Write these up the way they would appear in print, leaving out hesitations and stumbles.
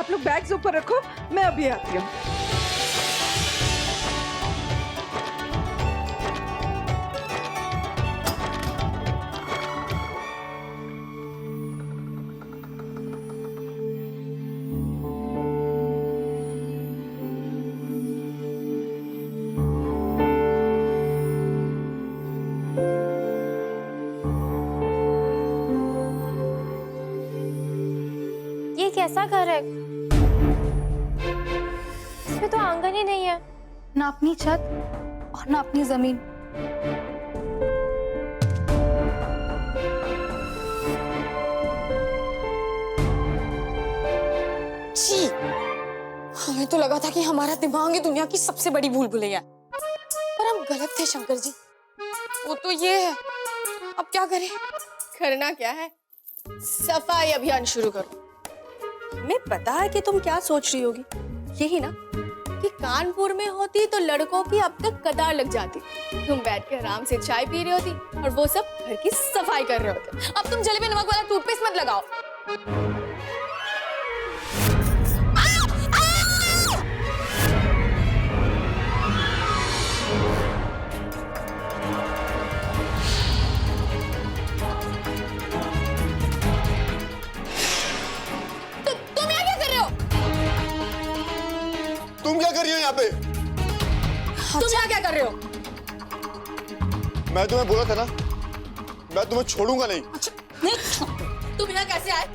आप लोग बैग्स ऊपर रखो, मैं अभी आती हूँ। ये कैसा घर है? इसमें तो आंगन ही नहीं है। ना अपनी छत और ना अपनी जमीन। छी, हमें तो लगा था कि हमारा दिमाग ही दुनिया की सबसे बड़ी भूल भुलैया है, पर हम गलत थे शंकर जी। वो तो ये है, अब क्या करें? करना क्या है, सफाई अभियान शुरू करो। हमें पता है कि तुम क्या सोच रही होगी, यही ना कि कानपुर में होती तो लड़कों की अब तक कतार लग जाती। तुम बैठ के आराम से चाय पी रही होती और वो सब घर की सफाई कर रहे होते। अब तुम जले में नमक वाला टूथपेस्ट मत लगाओ। तुम यहाँ क्या कर रहे हो? तुम क्या कर रही हो यहाँ पे? तुम यहाँ क्या कर रहे हो? मैं तुम्हें बोला था ना, मैं तुम्हें छोड़ूंगा नहीं। अच्छा, नहीं, तुम यहाँ कैसे आए?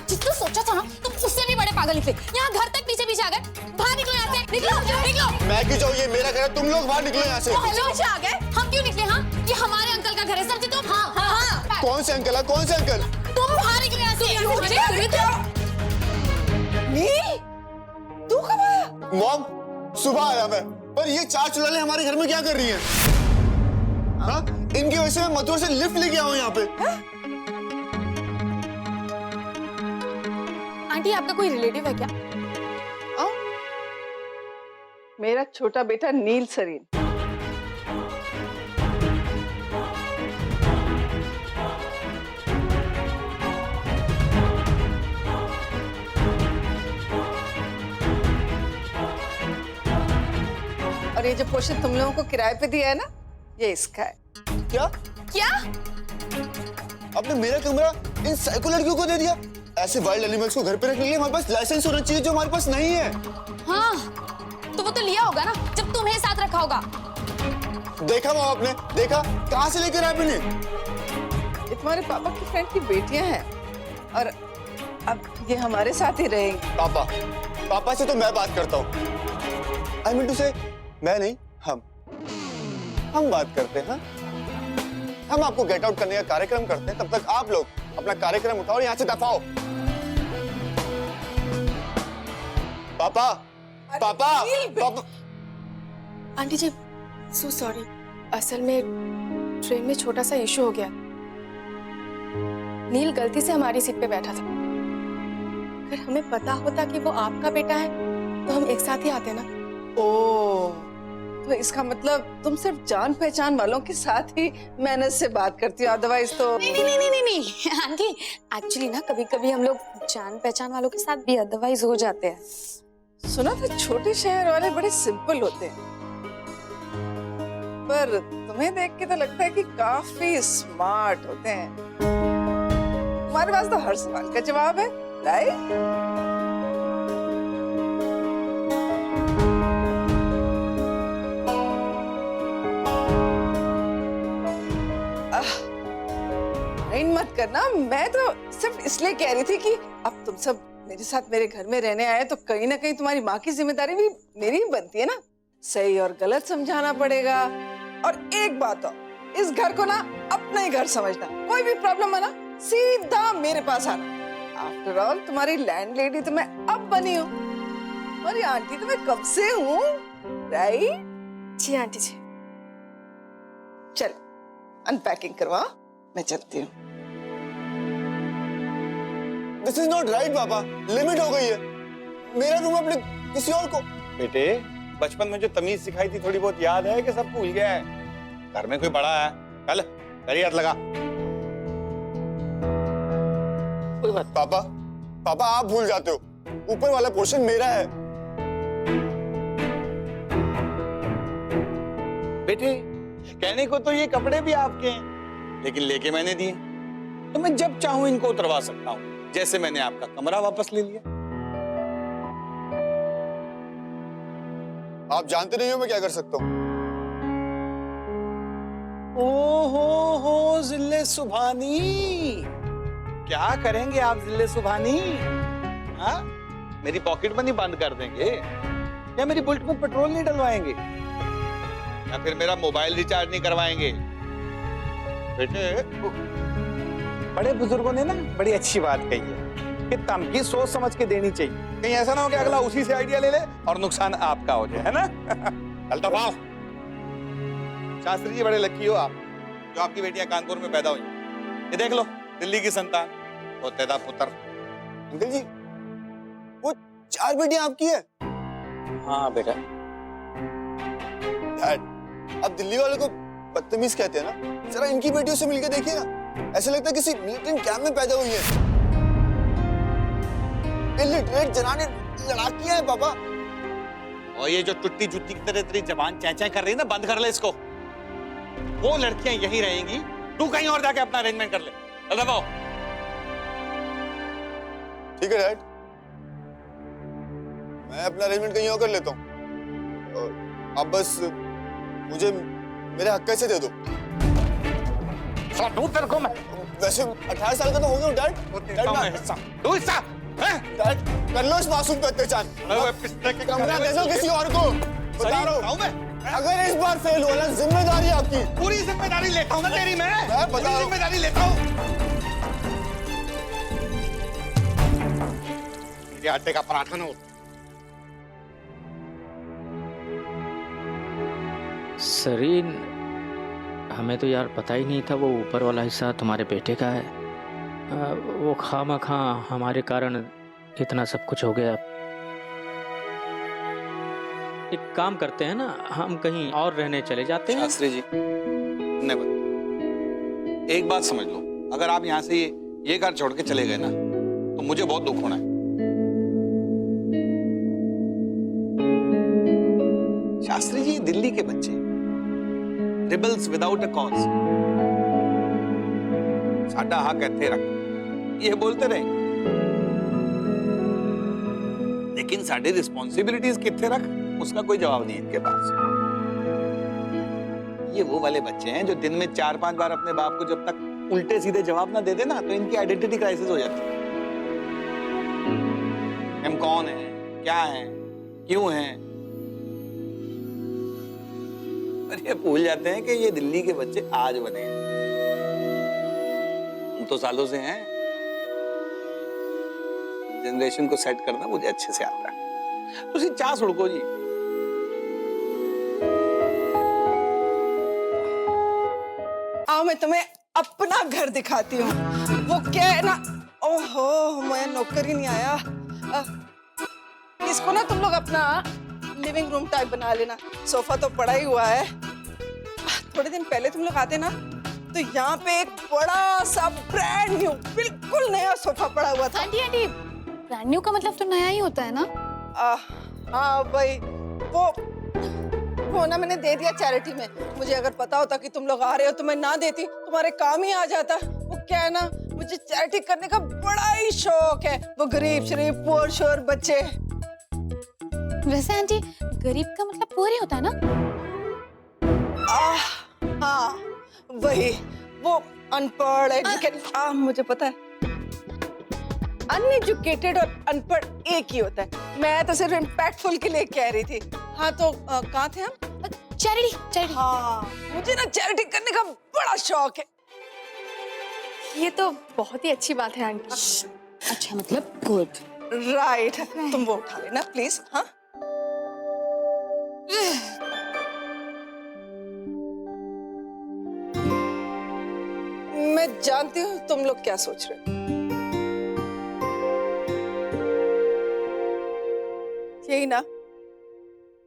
जितना सोचा था ना, तुम उससे भी बड़े पागल निकले। यहाँ घर तक पीछे पीछे आ गए। बाहर निकलो यहाँ से, निकलो, निकलो। मैं क्यों जाऊँ? ये मेरा घर है, तुम लोग बाहर निकलो यहाँ से। हेलो, पीछे आ गए? हम क्यों निकले? हाँ, ये हमारे अंकल का घर है, समझे तुम? हाँ, हाँ, हाँ। कौन से अंकल है? कौन से अंकल? तुम बाहर निकलो यहाँ से। नील, तू कब आया? मॉम, सुबह आया मैं, पर ये चार चुड़ैलें हमारे घर में क्या कर रही हैं? हाँ? इनकी वजह से मैं मथुरा से लिफ्ट लेके आया हूँ यहाँ पे। आंटी, आपका कोई रिलेटिव है क्या? मेरा छोटा बेटा नील सरीन। और ये जो पोर्शन तुम लोगों को किराए पे दिया है ना, ये इसका है। क्या? क्या? आपने मेरा कमरा इन साइको लड़कियों को दे दिया? ऐसे वाइल्ड एनिमल्स को घर पे रखने के लिए हमारे पास लाइसेंस होना चाहिए, जो हमारे पास नहीं है। हाँ, तो वो तो लिया होगा ना, जब तुम्हें साथ रखा होगा। देखा मॉम आपने? देखा? कहाँ से लेकर आए मैंने? ये तुम्हारे पापा की फ्रेंड की बेटियां हैं और अब ये हमारे साथ ही रहेंगी। पापा से तो मैं बात करता हूँ। आई मीन टू से, मैं नहीं, हम बात करते हैं। हम आपको गेट आउट करने का कार्यक्रम करते हैं, तब तक आप लोग अपना कार्यक्रम उठाओ और यहाँ से दफाओ। पापा, पापा, पापा। आंटी जी, सो सॉरी। असल में ट्रेन में छोटा सा इशू हो गया। नील गलती से हमारी सीट पे बैठा था। अगर हमें पता होता कि वो आपका बेटा है, तो हम एक साथ ही आते ना। ओह, तो इसका मतलब तुम सिर्फ जान पहचान वालों के साथ ही मैनेज से बात करती हो, अदरवाइज तो। नहीं आंटी, एक्चुअली ना कभी कभी हम लोग जान पहचान वालों के साथ भी अदरवाइज हो जाते हैं। सुना था छोटे शहर वाले बड़े सिंपल होते हैं, पर तुम्हें देख के तो लगता है कि काफी स्मार्ट होते हैं। तुम्हारे पास तो हर सवाल का जवाब है, राइट? मत करना, मैं तो सिर्फ इसलिए कह रही थी कि अब तुम सब मेरे साथ मेरे घर में रहने आए तो कहीं ना कहीं तुम्हारी माँ की जिम्मेदारी भी मेरी ही बनती है ना। सही और गलत समझाना पड़ेगा। और एक बात और, इस घर को ना अपना ही घर समझना। कोई भी प्रॉब्लम है ना, सीधा मेरे पास आना। आफ्टर ऑल तुम्हारी लैंडलेडी तो मैं अब बनी हूँ, और आंटी तो मैं कब से हूँ, राइट? जी आंटी जी। चल अनपैकिंग करवा, मैं चलती हूँ। दिस इज नॉट राइट पापा, लिमिट हो गई है। मेरा रूम अपने किसी और को। बेटे, बचपन में जो तमीज सिखाई थी थोड़ी बहुत याद है कि सब भूल गया है? घर में कोई बड़ा है, कल करी हाथ लगा। पापा, पापा आप भूल जाते हो। ऊपर वाला पोर्शन मेरा है। बेटे, कहने को तो ये कपड़े भी आपके हैं, लेकिन लेके मैंने दिए, तो मैं जब चाहूं इनको उतरवा सकता हूं, जैसे मैंने आपका कमरा वापस ले लिया। आप जानते नहीं हो मैं क्या कर सकता हूँ। ओहो जिल्ले सुभानी, क्या करेंगे आप जिल्ले सुभानी? हाँ, मेरी पॉकेट मनी बंद कर देंगे या मेरी बुलेट में पेट्रोल नहीं डलवाएंगे या फिर मेरा मोबाइल रिचार्ज नहीं करवाएंगे? बेटे, बड़े बुजुर्गों ने ना बड़ी अच्छी बात कही है कि धमकी सोच समझ के देनी चाहिए, कहीं ऐसा ना हो कि अगला उसी से आइडिया ले ले और नुकसान आपका हो जाए, है ना? चल दबाओ। शास्त्री जी बड़े लकी हो आप, जो आपकी बेटियां कानपुर में पैदा हुई। ये देख लो, दिल्ली की संतान, होतेदा पुत्र। अंकल जी, वो 4 बेटियां आपकी है? हाँ बेटा। डैड, आप दिल्ली वालों को बदतमीज कहते हैं ना, जरा इनकी बेटियों से मिलकर देखिए ना, ऐसा लगता है किसी मिलिटेंट कैंप में पैदा हुई है। इलिटरेट जनाने लड़ाकियां हैं पापा। और ये जो टुट्टी जुट्टी की तरह तेरी जबान चैं कर रही है ना, बंद कर ले इसको। वो लड़कियां यहीं रहेंगी, तू कहीं और जाके अपना अरेंजमेंट कर ले। चल दबाओ। ठीक है डैड, मैं अपना अरेंजमेंट कहीं और कर लेता हूँ। आप बस मुझे मेरे हक कैसे दे दो। तेरे को मैं वैसे 18 साल का तो हो गया डैड। हिस्सा डैड, कर लो इस मासूम पे अत्याचार। कमरा दे दो किसी और को। बता रहा हूँ, अगर इस बार फेल हुआ ना, जिम्मेदारी आपकी। पूरी जिम्मेदारी लेता हूँ ना तेरी मैं बता रहा हूँ। जिम्मेदारी लेता हूँ। ये आटे का पराठा ना हो। सरीन, हमें तो यार पता ही नहीं था वो ऊपर वाला हिस्सा तुम्हारे बेटे का है। वो खामखा हमारे कारण इतना सब कुछ हो गया। एक काम करते हैं ना, हम कहीं और रहने चले जाते हैं। शास्त्री जी, नेवर। एक बात समझ लो, अगर आप यहाँ से ये घर छोड़ के चले गए ना, तो मुझे बहुत दुख होना है। शास्त्री जी, दिल्ली के बच्चे, रिबल्स विदाउट अ कॉज, साडा हक इत्थे रख, ये बोलते रहे, लेकिन साडी रिस्पॉन्सिबिलिटीज कित्थे रख, उसका कोई जवाब नहीं इनके पास। ये वो वाले बच्चे हैं जो दिन में 4-5 बार अपने बाप को जब तक उल्टे सीधे जवाब ना दे देना, तो इनकी आइडेंटिटी क्राइसिस हो जाती है। हम कौन हैं, क्या हैं, क्यों हैं, और ये भूल जाते हैं कि ये दिल्ली के बच्चे आज बने हैं, हम तो सालों से हैं। जनरेशन को सेट करना मुझे अच्छे से आता है। तुसी चाह सुड़को जी। आओ मैं तुम्हें अपना घर दिखाती हूँ। वो क्या है ना, ओहो मैं नौकर ही नहीं आया। इसको ना तुम लोग अपना लिविंग रूम टाइप बना लेना। सोफा तो पड़ा ही हुआ है। थोड़े दिन पहले तुम लोग आते ना, तो यहाँ पे एक बड़ा सा ब्रांड न्यू बिल्कुल नया सोफा पड़ा हुआ था। आंटी आंटी, ब्रांड न्यू का मतलब तो नया ही होता है ना? हाँ भाई, वो ना मैंने दे दिया चैरिटी में। मुझे अगर पता होता कि तुम लोग आ रहे हो तो मैं ना देती, तुम्हारे काम ही आ जाता। वो क्या है ना, मुझे चैरिटी करने का बड़ा ही शौक है। वो गरीब शरीफ पुअर श्योर बच्चे। वैसे आंटी, गरीब का मतलब पूरे होता है ना? हाँ वही, वो अनपढ़ एजुकेटेड। मुझे पता है, अनएजुकेटेड और अनपढ़ एक ही होता है। मैं तो सिर्फ इम्पैक्टफुल के लिए कह रही थी। हाँ तो कहाँ थे हम? Charity charity. हाँ, मुझे ना चैरिटी करने का बड़ा शौक है। ये तो बहुत ही अच्छी बात है आंटी। अच्छा मतलब गुड। राइट, तुम वो उठा लेना प्लीज। हाँ मैं जानती हूँ तुम लोग क्या सोच रहे हो। यही ना,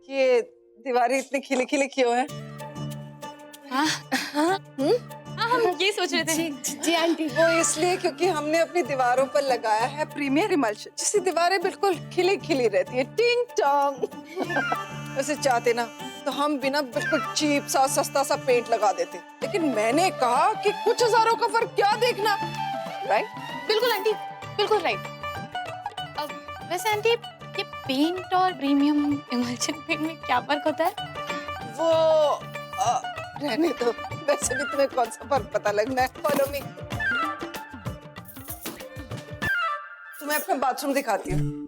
ये दीवारें इतनी खिली खिली क्यों है? हाँ हम ये सोच रहे थे। जी आंटी, वो इसलिए क्योंकि हमने अपनी दीवारों पर लगाया है प्रीमियर इमल्शन, जिससे दीवारें बिल्कुल खिली खिली रहती है, टिंग टॉन्ग। वैसे चाहते ना तो हम बिना बिल्कुल चीप सा सस्ता सा पेंट लगा देते, लेकिन मैंने कहा कि कुछ हजारों का फर्क क्या देखना, राइट? बिल्कुल आंटी, बिल्कुल राइट। वैसे आंटी, ये पेंट और प्रीमियम इमल्शन पेंट में क्या फर्क होता है? वो रहने दो, वैसे भी तुम्हें कौन सा फर्क पता लगना है। फॉलो मी, तुम्हें अपना बाथरूम दिखाती हूँ।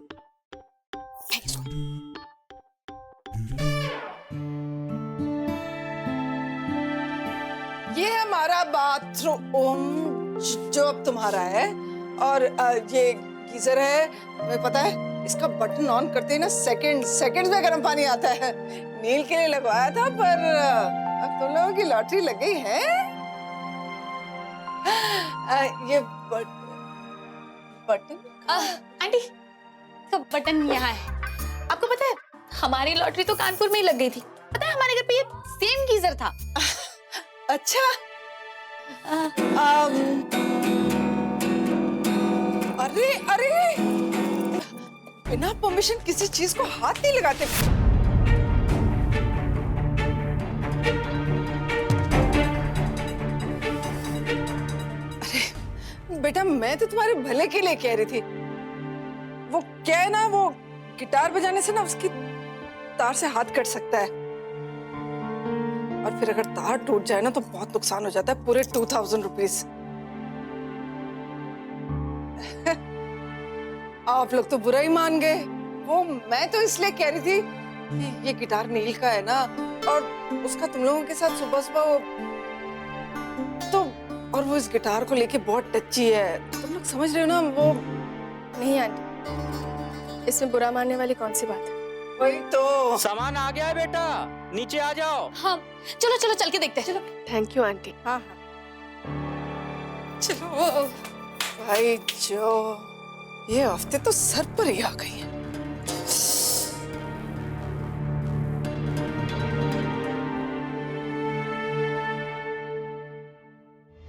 ये है हमारा बाथरूम जो अब तुम्हारा है, और ये गीजर है। तुम्हें पता है इसका बटन ऑन करते ही ना सेकंड्स में गर्म पानी आता है। नील के लिए लगवाया था, पर अब तुम लोगों की लॉटरी लग गई है। ये बटन आंटी, इसका बटन यहाँ है। आपको पता है हमारी लॉटरी तो कानपुर में ही लग गई थी। पता है हमारे घर पे ये सेम गीजर था। अच्छा। अरे अरे, बिना परमिशन किसी चीज को हाथ नहीं लगाते। अरे बेटा, मैं तो तुम्हारे भले के लिए कह रही थी। वो क्या है ना, वो गिटार बजाने से ना उसकी तार से हाथ कट सकता है, और फिर अगर तार टूट जाए ना तो बहुत नुकसान हो जाता है, पूरे 2000 रुपीज। आप लोग तो बुरा ही मान गए। वो मैं तो इसलिए कह रही थी कि ये गिटार नील का है ना, और उसका तुम लोगों के साथ सुबह सुबह वो तो, और वो इस गिटार को लेके बहुत टच्ची है। तुम लोग समझ रहे हो ना? वो नहीं आंटी, इसमें बुरा मानने वाली कौन सी बात है? वही तो। सामान आ गया है बेटा, नीचे आ जाओ। हाँ, चलो चलो चल के देखते हैं। चलो थैंक यू आंटी। हाँ हाँ, चलो। भाई जो ये हफ्ते तो सर पर ही आ गई है।